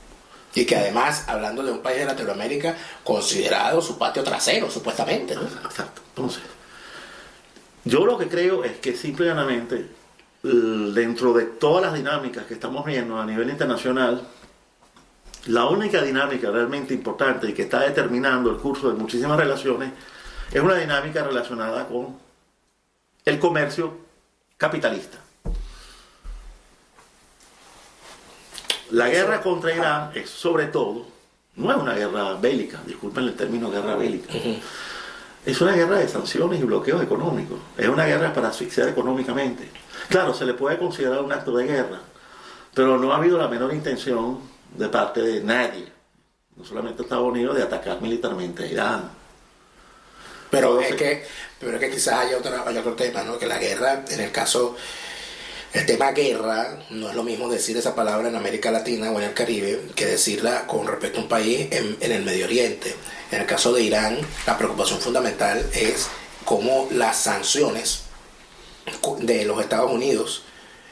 Y que además, hablando de un país de Latinoamérica, considerado su patio trasero, supuestamente, ¿no? Exacto. Entonces, yo lo que creo es que simplemente, dentro de todas las dinámicas que estamos viendo a nivel internacional, la única dinámica realmente importante y que está determinando el curso de muchísimas relaciones es una dinámica relacionada con el comercio capitalista. La guerra contra Irán es sobre todo, no es una guerra bélica, disculpen el término guerra bélica, es una guerra de sanciones y bloqueos económicos, es una guerra para asfixiar económicamente. Claro, se le puede considerar un acto de guerra, pero no ha habido la menor intención de parte de nadie no solamente a Estados Unidos, de atacar militarmente a Irán. Pero es que quizás haya otro tema, ¿no? Que la guerra, en el caso, el tema guerra, no es lo mismo decir esa palabra en América Latina o en el Caribe que decirla con respecto a un país en el Medio Oriente. En el caso de Irán, la preocupación fundamental es cómo las sanciones de los Estados Unidos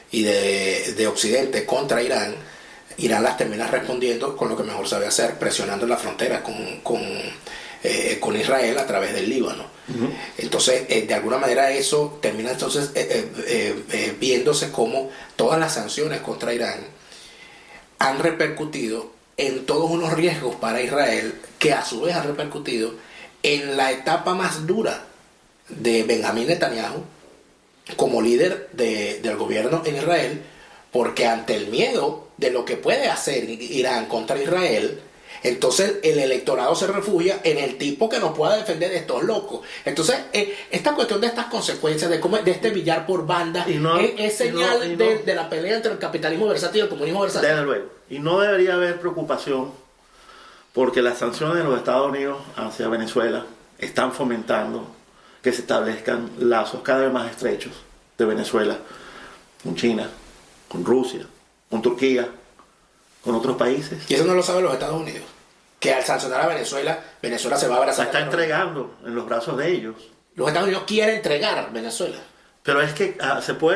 y de Occidente contra Irán las termina respondiendo con lo que mejor sabe hacer, presionando en la frontera con Israel a través del Líbano. Uh-huh. Entonces, de alguna manera eso termina entonces viéndose como todas las sanciones contra Irán han repercutido en todos unos riesgos para Israel, que a su vez han repercutido en la etapa más dura de Benjamín Netanyahu como líder del gobierno en Israel, porque ante el miedo de lo que puede hacer Irán contra Israel, entonces el electorado se refugia en el tipo que nos pueda defender de estos locos. Entonces, esta cuestión de estas consecuencias, de este billar por banda, es señal de la pelea entre el capitalismo versátil y el comunismo versátil. Desde luego. Y no debería haber preocupación, porque las sanciones de los Estados Unidos hacia Venezuela están fomentando que se establezcan lazos cada vez más estrechos de Venezuela con China, con Rusia, con Turquía, con otros países. Y eso no lo saben los Estados Unidos, que al sancionar a Venezuela, Venezuela se va a abrazar. La está entregando en los brazos de ellos. Los Estados Unidos quieren entregar Venezuela. Pero es que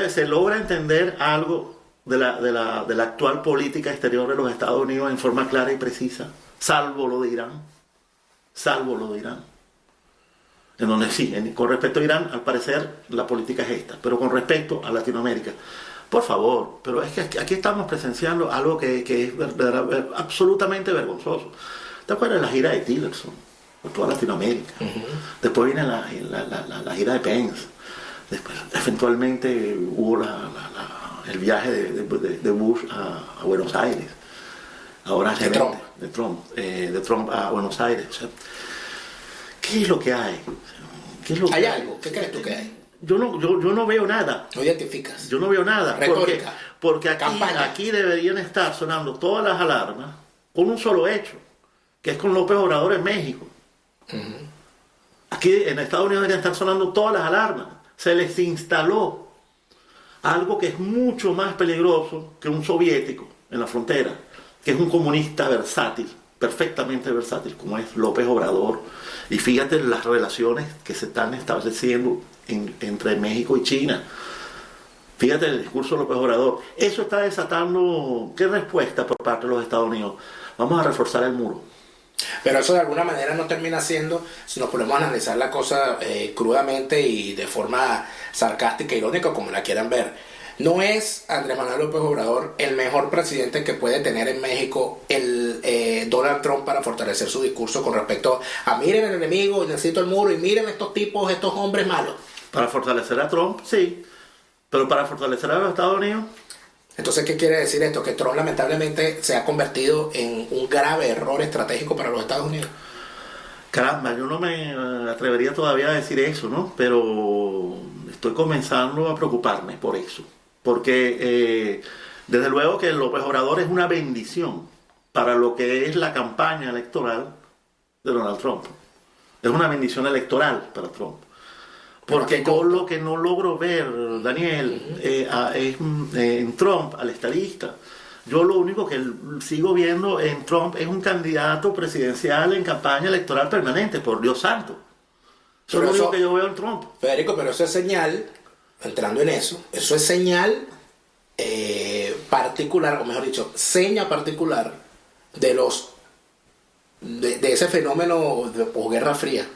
se logra entender algo de la actual política exterior de los Estados Unidos en forma clara y precisa, salvo lo de Irán. En donde sí, con respecto a Irán, al parecer la política es esta, pero con respecto a Latinoamérica, por favor, pero es que aquí estamos presenciando algo que es absolutamente vergonzoso. ¿Te acuerdas de la gira de Tillerson por toda Latinoamérica? Uh-huh. Después viene la gira de Pence. Después, eventualmente hubo el viaje de Bush a Buenos Aires. Ahora de Trump a Buenos Aires. O sea, ¿qué es lo que hay? ¿Hay algo? ¿Qué crees tú que hay? Yo no veo nada. ¿No identificas? Yo no veo nada. Retórica. Porque aquí deberían estar sonando todas las alarmas con un solo hecho, que es con López Obrador en México. Uh-huh. Aquí en Estados Unidos deberían estar sonando todas las alarmas. Se les instaló algo que es mucho más peligroso que un soviético en la frontera, que es un comunista versátil, perfectamente versátil, como es López Obrador. Y fíjate las relaciones que se están estableciendo entre México y China. Fíjate el discurso de López Obrador. Eso está desatando, ¿qué respuesta por parte de los Estados Unidos? Vamos a reforzar el muro. Pero eso de alguna manera no termina siendo, si nos ponemos a analizar la cosa crudamente y de forma sarcástica e irónica, como la quieran ver, ¿no es Andrés Manuel López Obrador el mejor presidente que puede tener en México el Donald Trump para fortalecer su discurso con respecto a miren el enemigo, necesito el muro y miren estos tipos, estos hombres malos? Para fortalecer a Trump, sí, pero para fortalecer a los Estados Unidos. Entonces, ¿qué quiere decir esto? Que Trump lamentablemente se ha convertido en un grave error estratégico para los Estados Unidos. Caramba, yo no me atrevería todavía a decir eso, ¿no? Pero estoy comenzando a preocuparme por eso. Porque desde luego que López Obrador es una bendición para lo que es la campaña electoral de Donald Trump. Es una bendición electoral para Trump. Porque yo lo que no logro ver, Daniel, es en Trump, al estadista. Yo lo único que sigo viendo en Trump es un candidato presidencial en campaña electoral permanente, por Dios santo. Eso es lo único que yo veo en Trump. Federico, pero eso es señal, entrando en eso es señal particular, o mejor dicho, seña particular de ese fenómeno de posguerra fría,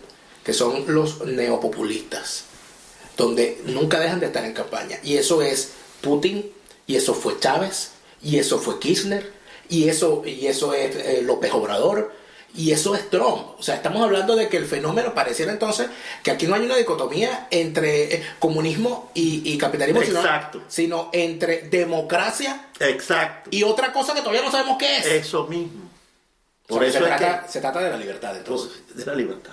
que son los neopopulistas, donde nunca dejan de estar en campaña. Y eso es Putin, y eso fue Chávez, y eso fue Kirchner, y eso es López Obrador, y eso es Trump. O sea, estamos hablando de que el fenómeno pareciera entonces que aquí no hay una dicotomía entre comunismo y capitalismo, sino entre democracia y otra cosa que todavía no sabemos qué es. Eso mismo. Por eso se trata de la libertad, entonces. De la libertad.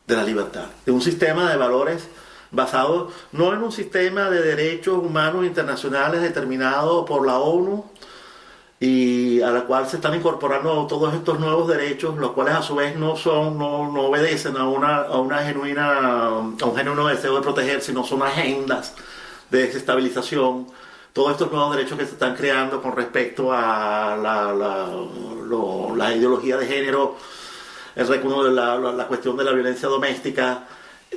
De la libertad, de un sistema de valores basado no en un sistema de derechos humanos internacionales determinado por la ONU y a la cual se están incorporando todos estos nuevos derechos, los cuales a su vez no obedecen a un genuino deseo de proteger, sino son agendas de desestabilización. Todos estos nuevos derechos que se están creando con respecto a la ideología de género, la cuestión de la violencia doméstica,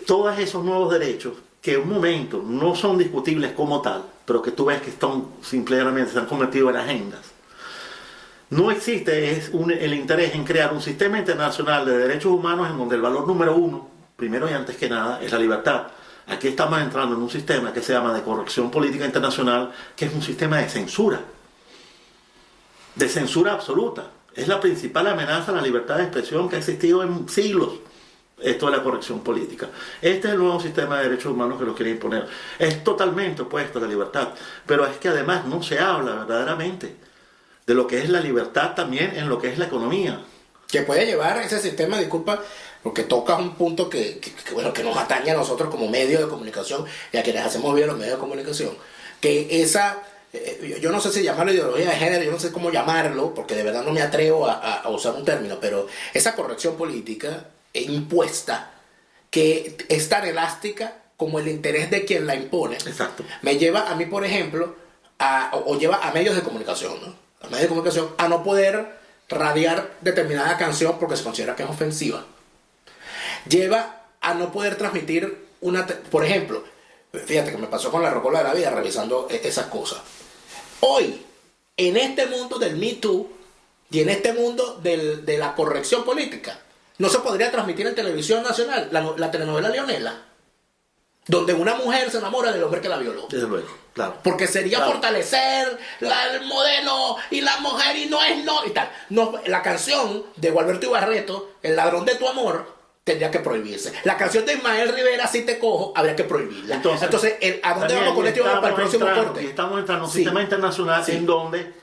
todos esos nuevos derechos que en un momento no son discutibles como tal, pero que tú ves que simplemente se han convertido en agendas. No existe el interés en crear un sistema internacional de derechos humanos en donde el valor número uno, primero y antes que nada, es la libertad. Aquí estamos entrando en un sistema que se llama de corrección política internacional, que es un sistema de censura absoluta. Es la principal amenaza a la libertad de expresión que ha existido en siglos. Esto de la corrección política. Este es el nuevo sistema de derechos humanos que lo quiere imponer. Es totalmente opuesto a la libertad, pero es que además no se habla verdaderamente de lo que es la libertad también en lo que es la economía. Que puede llevar ese sistema, disculpa, porque tocas un punto que nos atañe a nosotros como medios de comunicación y a quienes hacemos bien los medios de comunicación, que yo no sé si llamarlo ideología de género, yo no sé cómo llamarlo, porque de verdad no me atrevo a usar un término, pero esa corrección política impuesta, que es tan elástica como el interés de quien la impone. Exacto. Me lleva a mí, por ejemplo, o lleva a medios de comunicación, ¿no? A medios de comunicación a no poder radiar determinada canción porque se considera que es ofensiva. Lleva a no poder transmitir por ejemplo, fíjate que me pasó con la Rocola de la Vida revisando esas cosas. Hoy, en este mundo del Me Too y en este mundo de la corrección política, no se podría transmitir en televisión nacional la telenovela Leonela, donde una mujer se enamora del hombre que la violó. Desde luego, claro. Porque sería fortalecer el modelo y la mujer y no es no y tal. No, la canción de Gualberto Ibarreto, El ladrón de tu amor, tendría que prohibirse. La canción de Ismael Rivera, Si te cojo, habría que prohibirla. Entonces ¿a dónde vamos con esto? Vamos para el próximo corte. Estamos entrando en un sistema internacional en donde,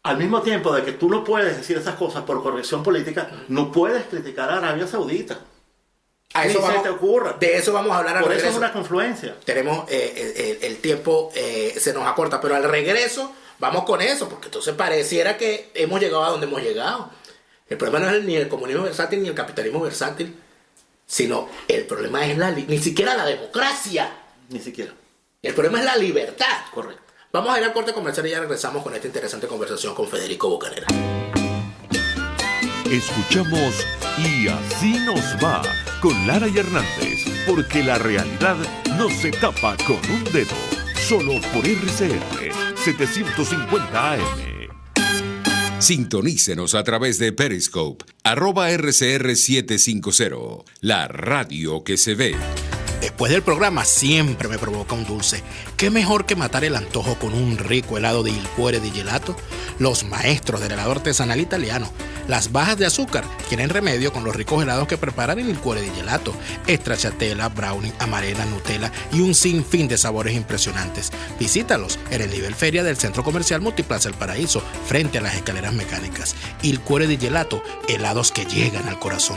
al mismo tiempo de que tú no puedes decir esas cosas por corrección política, no puedes criticar a Arabia Saudita. A eso te ocurra. De eso vamos a hablar al regreso. Por eso es una confluencia. Tenemos el tiempo se nos acorta, pero al regreso vamos con eso, porque entonces pareciera que hemos llegado a donde hemos llegado. El problema no es ni el comunismo versátil ni el capitalismo versátil, sino el problema es ni siquiera la democracia. Ni siquiera. El problema es la libertad. Correcto. Vamos a ir al corte comercial y ya regresamos con esta interesante conversación con Federico Bocanera. Escuchamos Y así nos va con Lara y Hernández, porque la realidad no se tapa con un dedo, solo por RCR 750 AM. Sintonícenos a través de Periscope, @RCR750, la radio que se ve. Después del programa siempre me provoca un dulce. ¿Qué mejor que matar el antojo con un rico helado de Il Cuore di Gelato? Los maestros del helado artesanal italiano. Las bajas de azúcar tienen remedio con los ricos helados que preparan en Il Cuore di Gelato. Stracciatella, brownie, amarena, Nutella y un sinfín de sabores impresionantes. Visítalos en el nivel feria del Centro Comercial Multiplaza El Paraíso, frente a las escaleras mecánicas. Il Cuore di Gelato, helados que llegan al corazón.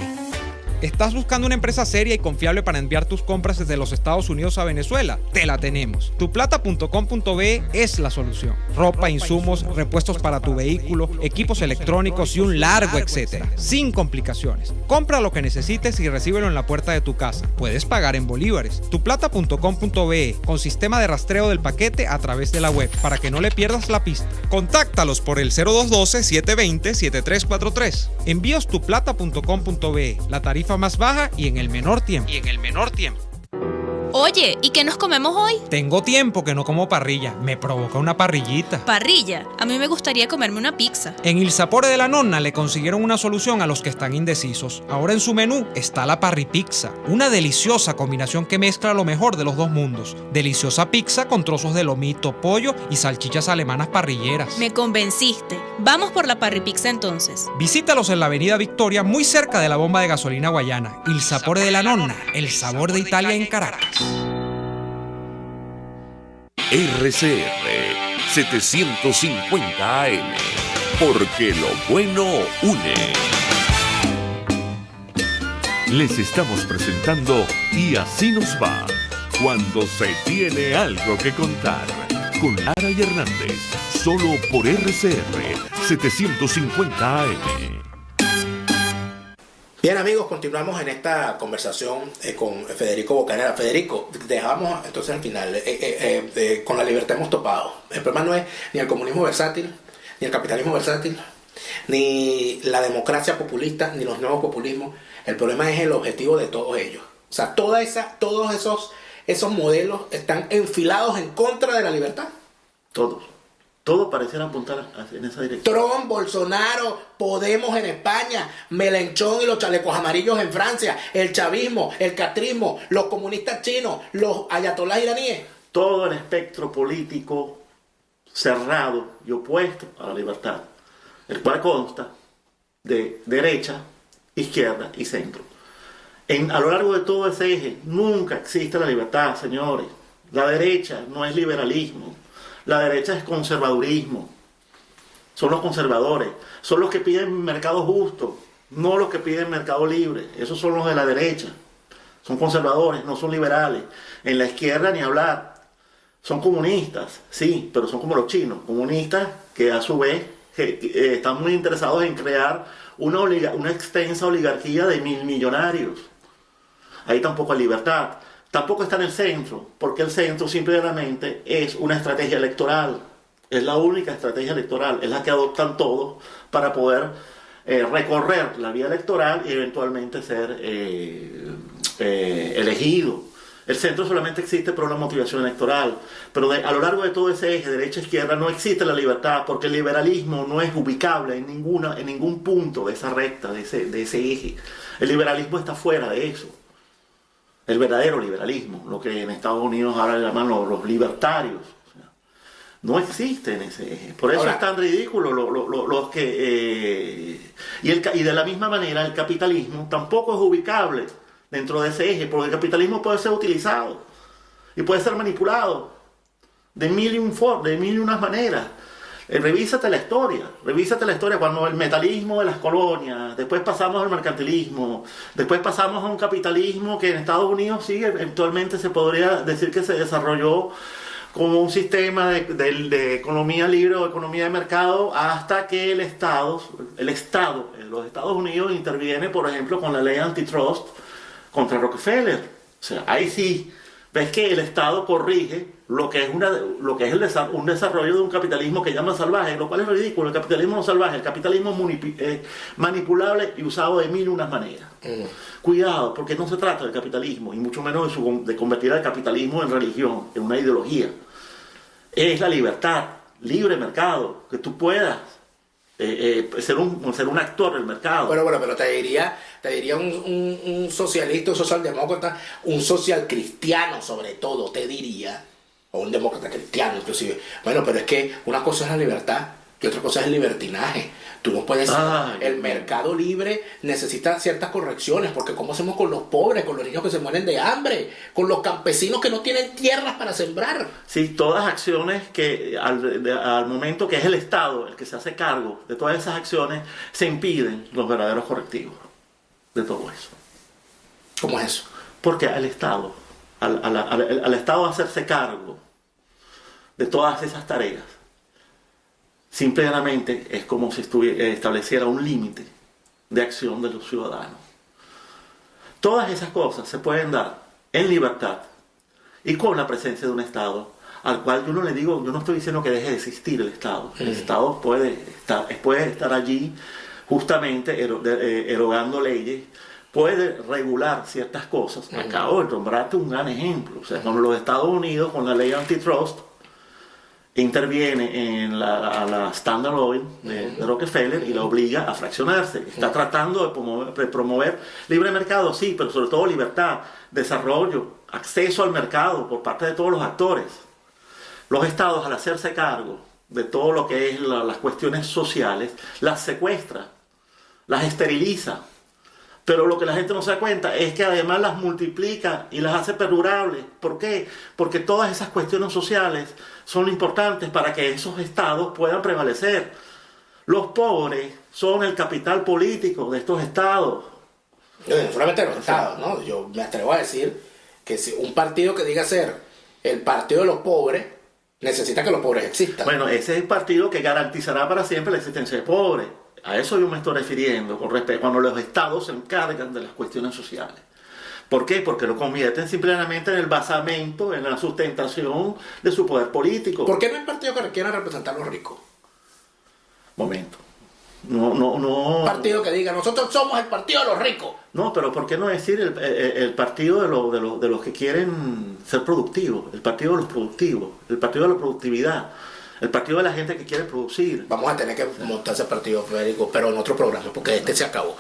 ¿Estás buscando una empresa seria y confiable para enviar tus compras desde los Estados Unidos a Venezuela? Te la tenemos. Tuplata.com.be es la solución. Ropa, insumos, repuestos para tu vehículo, equipos electrónicos y un largo etcétera. Sin complicaciones. Compra lo que necesites y recíbelo en la puerta de tu casa. Puedes pagar en bolívares. Tuplata.com.be, con sistema de rastreo del paquete a través de la web, para que no le pierdas la pista. Contáctalos por el 0212-720-7343. Envíos tuplata.com.be, la tarifa más baja y en el menor tiempo. Oye, ¿y qué nos comemos hoy? Tengo tiempo que no como parrilla. Me provoca una parrillita. ¿Parrilla? A mí me gustaría comerme una pizza. En Il Sapore de la Nonna le consiguieron una solución a los que están indecisos. Ahora en su menú está la parripizza, una deliciosa combinación que mezcla lo mejor de los dos mundos. Deliciosa pizza con trozos de lomito, pollo y salchichas alemanas parrilleras. Me convenciste. Vamos por la parripizza entonces. Visítalos en la Avenida Victoria, muy cerca de la bomba de gasolina Guayana. Il Sapore de la Nonna, el sabor de Italia en Caracas. RCR 750 AM, porque lo bueno une. Les estamos presentando Y así nos va, cuando se tiene algo que contar. con Lara y Hernández, solo por RCR 750 AM. Bien, amigos, continuamos en esta conversación con Federico Bocanera. Federico, dejamos entonces al final, con la libertad hemos topado. El problema no es ni el comunismo versátil, ni el capitalismo versátil, ni la democracia populista, ni los nuevos populismos. El problema es el objetivo de todos ellos. O sea, todos esos modelos están enfilados en contra de la libertad. Todos parecieran apuntar en esa dirección. Trump, Bolsonaro, Podemos en España, Melenchón y los chalecos amarillos en Francia, el chavismo, el catrismo, los comunistas chinos, los ayatolás iraníes. Todo el espectro político cerrado y opuesto a la libertad, el cual consta de derecha, izquierda y centro. A lo largo de todo ese eje nunca existe la libertad, señores. La derecha no es liberalismo. La derecha es conservadurismo. Son los conservadores. Son los que piden mercado justo, no los que piden mercado libre. Esos son los de la derecha. Son conservadores, no son liberales. En la izquierda ni hablar. Son comunistas, sí, pero son como los chinos. Comunistas que a su vez están muy interesados en crear una extensa oligarquía de millonarios. Ahí tampoco hay libertad. Tampoco está en el centro, porque el centro simplemente es una estrategia electoral. Es la única estrategia electoral, es la que adoptan todos para poder recorrer la vía electoral y eventualmente ser elegido. El centro solamente existe por una motivación electoral, pero a lo largo de todo ese eje, derecha-izquierda, no existe la libertad, porque el liberalismo no es ubicable en ningún punto de esa recta, de ese eje. El liberalismo está fuera de eso. El verdadero liberalismo, lo que en Estados Unidos ahora llaman los libertarios, o sea, no existe en ese eje. Por eso es tan ridículo los que... y de la misma manera el capitalismo tampoco es ubicable dentro de ese eje, porque el capitalismo puede ser utilizado y puede ser manipulado de mil y unas maneras. Revísate la historia cuando el metalismo de las colonias, después pasamos al mercantilismo, después pasamos a un capitalismo que en Estados Unidos sí, eventualmente se podría decir que se desarrolló como un sistema de economía libre o economía de mercado, hasta que el Estado en los Estados Unidos interviene, por ejemplo, con la ley antitrust contra Rockefeller. O sea, ahí sí ves que el Estado corrige lo que es un desarrollo de un capitalismo que llaman salvaje, lo cual es ridículo. El capitalismo no es salvaje, el capitalismo es manipulable y usado de mil y unas maneras. Cuidado, porque no se trata del capitalismo, y mucho menos de convertir al capitalismo en religión, en una ideología. Es la libertad, libre mercado, que tú puedas ser un actor del mercado. Pero te diría un socialista, un socialdemócrata, un social cristiano sobre todo, te diría, o un demócrata cristiano inclusive. Bueno, pero es que una cosa es la libertad y otra cosa es el libertinaje. Tú no puedes... el mercado libre necesita ciertas correcciones, porque ¿cómo hacemos con los pobres, con los niños que se mueren de hambre, con los campesinos que no tienen tierras para sembrar? Sí, todas acciones que al momento que es el Estado el que se hace cargo de todas esas acciones, se impiden los verdaderos correctivos de todo eso. ¿Cómo es eso? Porque al Estado, al Estado hacerse cargo de todas esas tareas, simplemente es como si estableciera un límite de acción de los ciudadanos. Todas esas cosas se pueden dar en libertad y con la presencia de un Estado al cual yo no estoy diciendo que deje de existir el Estado. El Estado puede estar allí justamente erogando leyes, puede regular ciertas cosas. Acabo de nombrarte un gran ejemplo. O sea, cuando los Estados Unidos, con la ley antitrust, interviene en la Standard Oil de Rockefeller y la obliga a fraccionarse. Está tratando de promover libre mercado, sí, pero sobre todo libertad, desarrollo, acceso al mercado por parte de todos los actores. Los estados, al hacerse cargo de todo lo que es las cuestiones sociales, las secuestra, las esteriliza. Pero lo que la gente no se da cuenta es que además las multiplica y las hace perdurables. ¿Por qué? Porque todas esas cuestiones sociales son importantes para que esos estados puedan prevalecer. Los pobres son el capital político de estos estados. No solamente los estados, ¿no? Yo me atrevo a decir que si un partido que diga ser el partido de los pobres, necesita que los pobres existan. Bueno, ese es el partido que garantizará para siempre la existencia de pobres. A eso yo me estoy refiriendo con respecto cuando los estados se encargan de las cuestiones sociales. ¿Por qué? Porque lo convierten simplemente en el basamento, en la sustentación de su poder político. ¿Por qué no hay partido que quiera representar a los ricos? Momento. No. Partido que diga, nosotros somos el partido de los ricos. No, pero ¿por qué no decir el partido de los que quieren ser productivos? El partido de los productivos, el partido de la productividad, el partido de la gente que quiere producir. Vamos a tener que montar ese partido, Federico, pero en otro programa, porque este se acabó.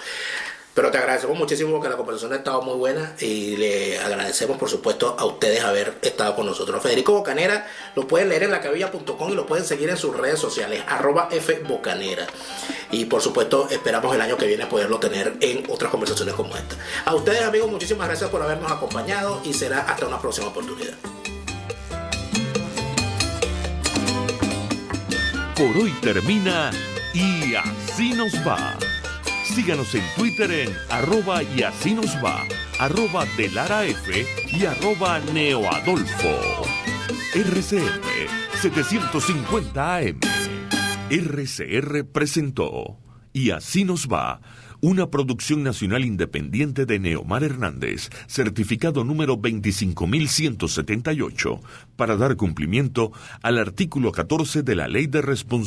Pero te agradecemos muchísimo porque la conversación ha estado muy buena y le agradecemos, por supuesto, a ustedes haber estado con nosotros. Federico Bocanera lo pueden leer en lacabilla.com y lo pueden seguir en sus redes sociales, @fbocanera. Y, por supuesto, esperamos el año que viene poderlo tener en otras conversaciones como esta. A ustedes, amigos, muchísimas gracias por habernos acompañado y será hasta una próxima oportunidad. Por hoy termina Y Así Nos Va. Síganos en Twitter en @y así nos va, @delaraf y @neoadolfo. RCR 750 AM. RCR presentó Y Así Nos Va, una producción nacional independiente de Neomar Hernández, certificado número 25178, para dar cumplimiento al artículo 14 de la Ley de Responsabilidad